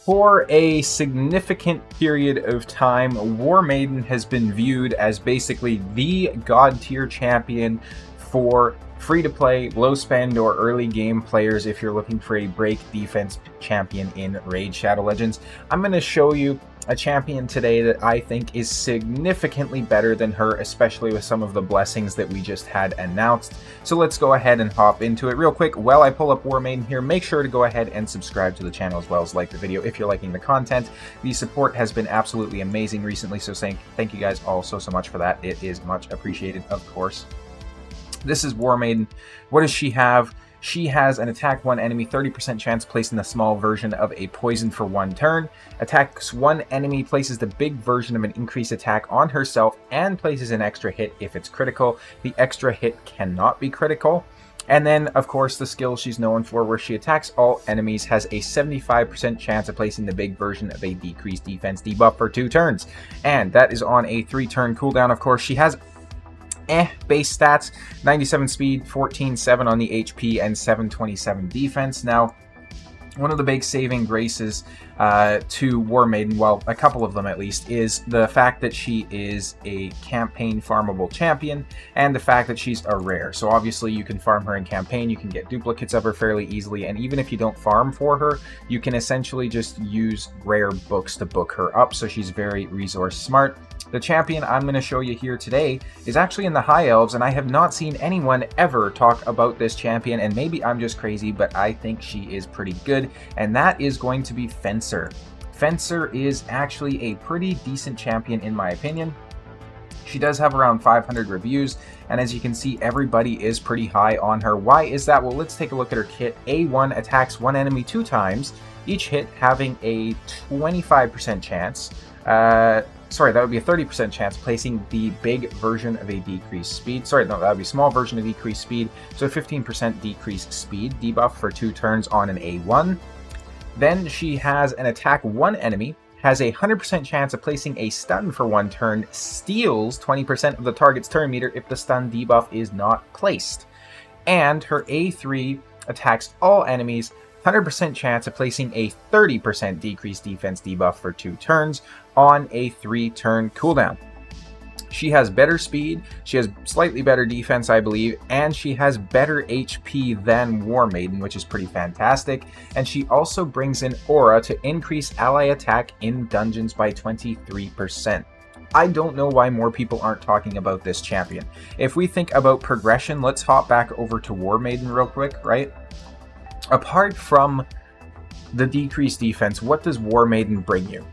For a significant period of time, War Maiden has been viewed as basically the god tier champion for free-to-play, low-spend, or early game players if you're looking for a break defense champion in Raid Shadow Legends. I'm going to show you a champion today that I think is significantly better than her, especially with some of the blessings that we just had announced. So let's go ahead and hop into it real quick. While I pull up War Maiden here, make sure to go ahead and subscribe to the channel as well as like the video if you're liking the content. The support has been absolutely amazing recently, so thank you guys all so much for that. It is much appreciated, of course. This is War Maiden. What does she have? She has an attack one enemy, 30% chance, placing the small version of a poison for 1 turn. Attacks one enemy, places the big version of an increased attack on herself, and places an extra hit if it's critical. The extra hit cannot be critical. And then, of course, the skill she's known for, where she attacks all enemies, has a 75% chance of placing the big version of a decreased defense debuff for 2 turns. And that is on a 3-turn cooldown, of course. She has base stats, 97 speed, 14.7 on the HP, and 727 defense. Now, one of the big saving graces to War Maiden, well, a couple of them at least, is the fact that she is a campaign farmable champion, and the fact that she's a rare. So obviously you can farm her in campaign, you can get duplicates of her fairly easily, and even if you don't farm for her, you can essentially just use rare books to book her up, so she's very resource smart. The champion I'm going to show you here today is actually in the High Elves, and I have not seen anyone ever talk about this champion, and maybe I'm just crazy, but I think she is pretty good, and that is going to be Fencer. Fencer is actually a pretty decent champion in my opinion. She does have around 500 reviews, and as you can see, everybody is pretty high on her. Why is that? Well, let's take a look at her kit. A1 attacks one enemy 2 times, each hit having a 25% chance. Sorry, that would be a 30% chance, placing the big version of a decreased speed. Sorry, no, that would be small version of decreased speed. So 15% decreased speed debuff for 2 turns on an A1. Then she has an attack one enemy, has a 100% chance of placing a stun for 1 turn, steals 20% of the target's turn meter if the stun debuff is not placed. And her A3 attacks all enemies, 100% chance of placing a 30% decreased defense debuff for 2 turns on a 3-turn cooldown. She has better speed, she has slightly better defense, I believe, and she has better HP than War Maiden, which is pretty fantastic. And she also brings in Aura to increase ally attack in dungeons by 23%. I don't know why more people aren't talking about this champion. If we think about progression, let's hop back over to War Maiden real quick, right? Apart from the decreased defense, what does War Maiden bring you?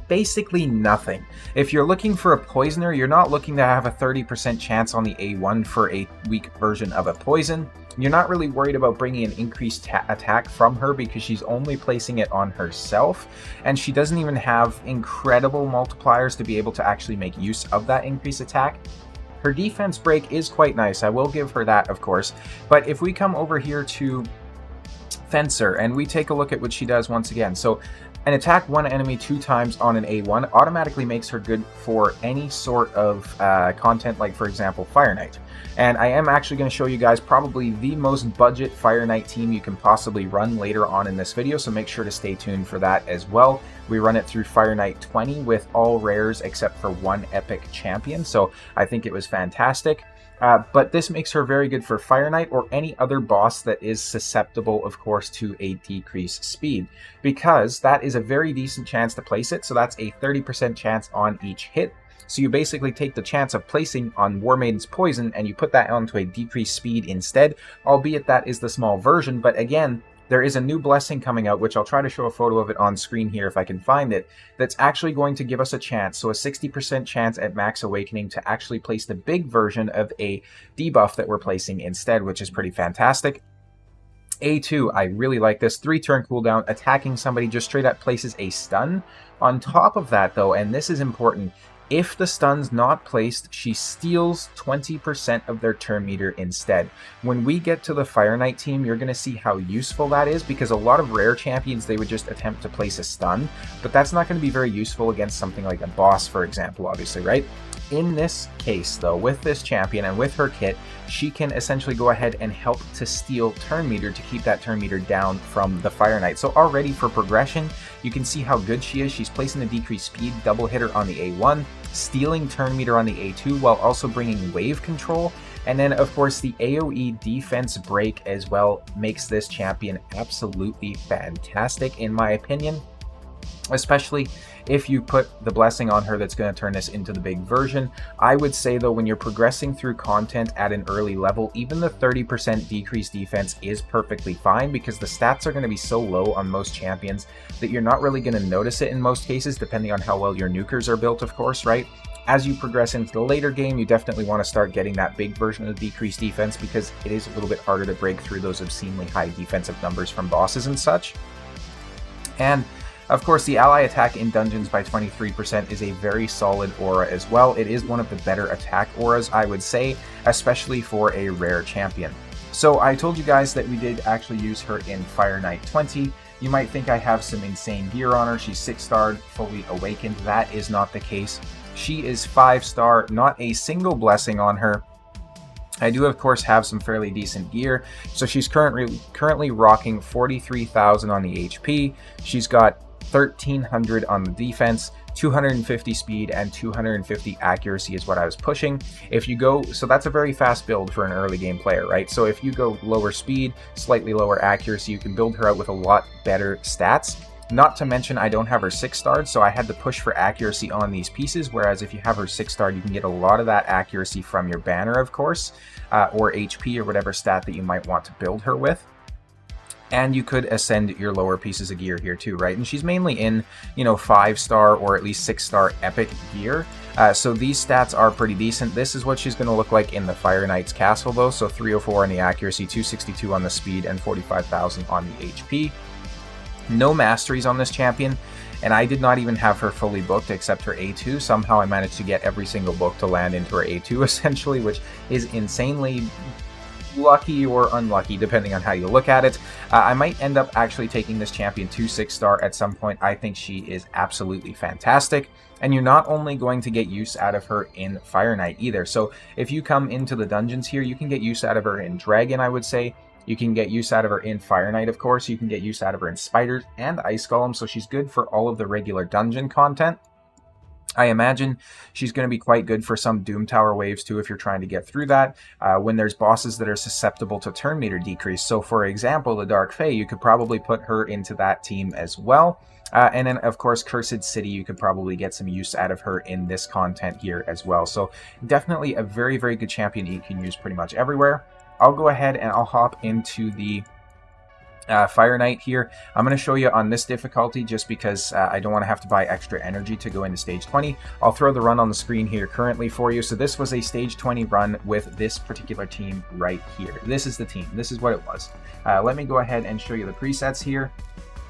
Basically nothing. If you're looking for a poisoner, you're not looking to have a 30% chance on the A1 for a weak version of a poison. You're not really worried about bringing an increased attack from her because she's only placing it on herself, and she doesn't even have incredible multipliers to be able to actually make use of that increased attack. Her defense break is quite nice, I will give her that, of course, but if we come over here to Fencer and we take a look at what she does once again, so an attack one enemy 2 times on an A1 automatically makes her good for any sort of content, like for example Fire Knight. And I am actually going to show you guys probably the most budget Fire Knight team you can possibly run later on in this video, so make sure to stay tuned for that as well. We run it through Fire Knight 20 with all rares except for 1 epic champion, so I think it was fantastic. But this makes her very good for Fire Knight or any other boss that is susceptible, of course, to a decreased speed, because that is a very decent chance to place it, so that's a 30% chance on each hit. So you basically take the chance of placing on War Maiden's poison and you put that onto a decreased speed instead, albeit that is the small version, but again, there is a new blessing coming out, which I'll try to show a photo of it on screen here if I can find it, that's actually going to give us a chance, so a 60% chance at Max Awakening to actually place the big version of a debuff that we're placing instead, which is pretty fantastic. A2, I really like this. 3-turn cooldown, attacking somebody just straight up places a stun. On top of that though, and this is important, If the stun's not placed, she steals 20% of their turn meter instead. When we get to the Fire Knight team, you're going to see how useful that is, because a lot of rare champions, they would just attempt to place a stun, but that's not going to be very useful against something like a boss, for example, obviously, right? In this case, though, with this champion and with her kit, she can essentially go ahead and help to steal turn meter to keep that turn meter down from the Fire Knight. So already for progression, you can see how good she is. She's placing the decreased speed double hitter on the A1, stealing turn meter on the A2 while also bringing wave control. And then, of course, the AoE defense break as well makes this champion absolutely fantastic, in my opinion. Especially if you put the blessing on her that's going to turn this into the big version. I would say, though, when you're progressing through content at an early level, even the 30% decreased defense is perfectly fine, because the stats are going to be so low on most champions that you're not really going to notice it in most cases, depending on how well your nukers are built, of course, right? As you progress into the later game, you definitely want to start getting that big version of the decreased defense, because it is a little bit harder to break through those obscenely high defensive numbers from bosses and such. And of course, the ally attack in dungeons by 23% is a very solid aura as well. It is one of the better attack auras, I would say, especially for a rare champion. So I told you guys that we did actually use her in Fire Knight 20. You might think I have some insane gear on her. She's 6-starred, fully awakened. That is not the case. She is 5-star, not a single blessing on her. I do, of course, have some fairly decent gear. So she's currently rocking 43,000 on the HP. She's got 1,300 on the defense, 250 speed, and 250 accuracy is what I was pushing. If you go, so that's a very fast build for an early game player, right? So if you go lower speed, slightly lower accuracy, you can build her out with a lot better stats. Not to mention, I don't have her 6-starred, so I had to push for accuracy on these pieces, whereas if you have her 6-starred, you can get a lot of that accuracy from your banner, of course, or HP or whatever stat that you might want to build her with. And you could ascend your lower pieces of gear here too, right? And she's mainly in, 5-star or at least 6-star epic gear. So these stats are pretty decent. This is what she's going to look like in the Fire Knight's castle, though. So 304 on the accuracy, 262 on the speed, and 45,000 on the HP. No masteries on this champion, and I did not even have her fully booked except her A2. Somehow I managed to get every single book to land into her A2, essentially, which is insanely lucky or unlucky depending on how you look at it. I might end up actually taking this champion to 6-star at some point. I think she is absolutely fantastic, and you're not only going to get use out of her in Fire Knight either. So if you come into the dungeons here, you can get use out of her in Dragon, I would say. You can get use out of her in Fire Knight, of course. You can get use out of her in Spiders and Ice Golem, so she's good for all of the regular dungeon content. I imagine she's going to be quite good for some Doom Tower waves too if you're trying to get through that, when there's bosses that are susceptible to turn meter decrease. So for example, the Dark Fae, you could probably put her into that team as well. And then, of course, Cursed City, you could probably get some use out of her in this content here as well. So definitely a very, very good champion you can use pretty much everywhere. I'll go ahead and I'll hop into the Fire Knight here. I'm going to show you on this difficulty just because I don't want to have to buy extra energy to go into stage 20. I'll throw the run on the screen here currently for you. So this was a stage 20 run with this particular team right here. This is the team. This is what it was. Let me go ahead and show you the presets here.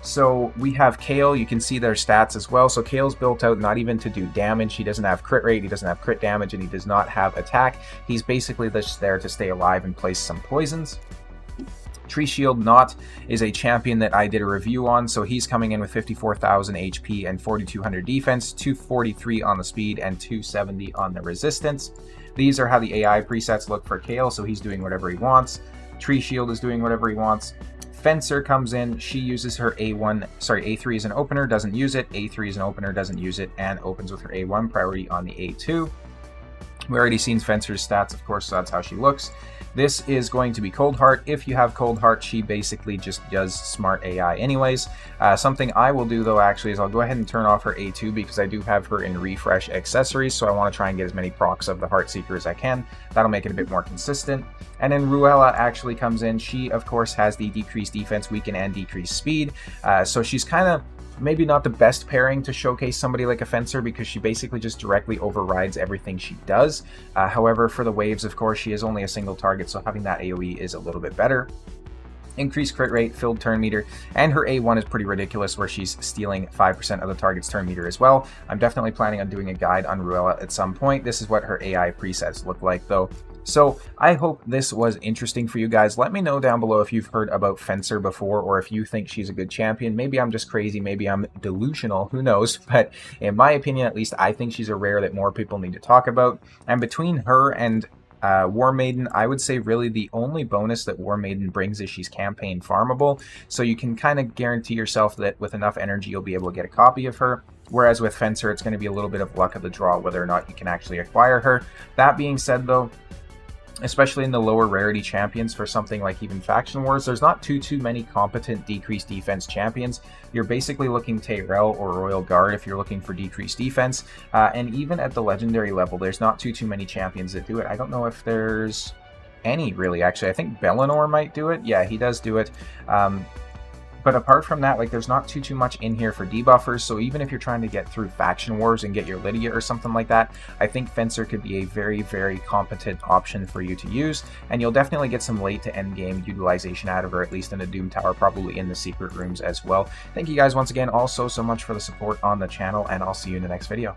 So we have Kayle. You can see their stats as well. So Kayle's built out not even to do damage. He doesn't have crit rate, he doesn't have crit damage, and he does not have attack. He's basically just there to stay alive and place some poisons. Tree Shield Knot is a champion that I did a review on, so he's coming in with 54,000 HP and 4,200 defense, 243 on the speed, and 270 on the resistance. These are how the AI presets look for Kayle, so he's doing whatever he wants. Tree Shield is doing whatever he wants. Fencer comes in, she uses her A3 as an opener, doesn't use it, A3 as an opener, doesn't use it, and opens with her A1, priority on the A2. We already seen Fencer's stats, of course, so that's how she looks. This is going to be Cold Heart. If you have Cold Heart, she basically just does smart AI anyways. Something I will do, though, actually, is I'll go ahead and turn off her A2 because I do have her in Refresh Accessories, so I want to try and get as many procs of the Heartseeker as I can. That'll make it a bit more consistent. And then Ruella actually comes in. She, of course, has the decreased defense, weaken, and decreased speed. So she's kind of maybe not the best pairing to showcase somebody like a Fencer because she basically just directly overrides everything she does. However, for the waves, of course, she is only a single target, so having that AoE is a little bit better. increased crit rate, filled turn meter, and her A1 is pretty ridiculous where she's stealing 5% of the target's turn meter as well. I'm definitely planning on doing a guide on Ruella at some point. This is what her AI presets look like though. So I hope this was interesting for you guys. Let me know down below if you've heard about Fencer before or if you think she's a good champion. Maybe I'm just crazy, maybe I'm delusional, who knows? But in my opinion, at least, I think she's a rare that more people need to talk about. And between her and War Maiden, I would say really the only bonus that War Maiden brings is she's campaign farmable, so you can kind of guarantee yourself that with enough energy you'll be able to get a copy of her. Whereas with Fencer, it's going to be a little bit of luck of the draw whether or not you can actually acquire her. That being said though, especially in the lower rarity champions for something like even Faction Wars, there's not too many competent decreased defense champions. You're basically looking Tyrell or Royal Guard if you're looking for decreased defense, and even at the legendary level, there's not too many champions that do it. I don't know if there's any really, actually. I think Bellinor might do it. Yeah, he does do it. But apart from that, like, there's not too much in here for debuffers, so even if you're trying to get through Faction Wars and get your Lydia or something like that, I think Fencer could be a very competent option for you to use, and you'll definitely get some late to end game utilization out of her, at least in a Doom Tower, probably in the secret rooms as well. Thank you guys once again all so much for the support on the channel, and I'll see you in the next video.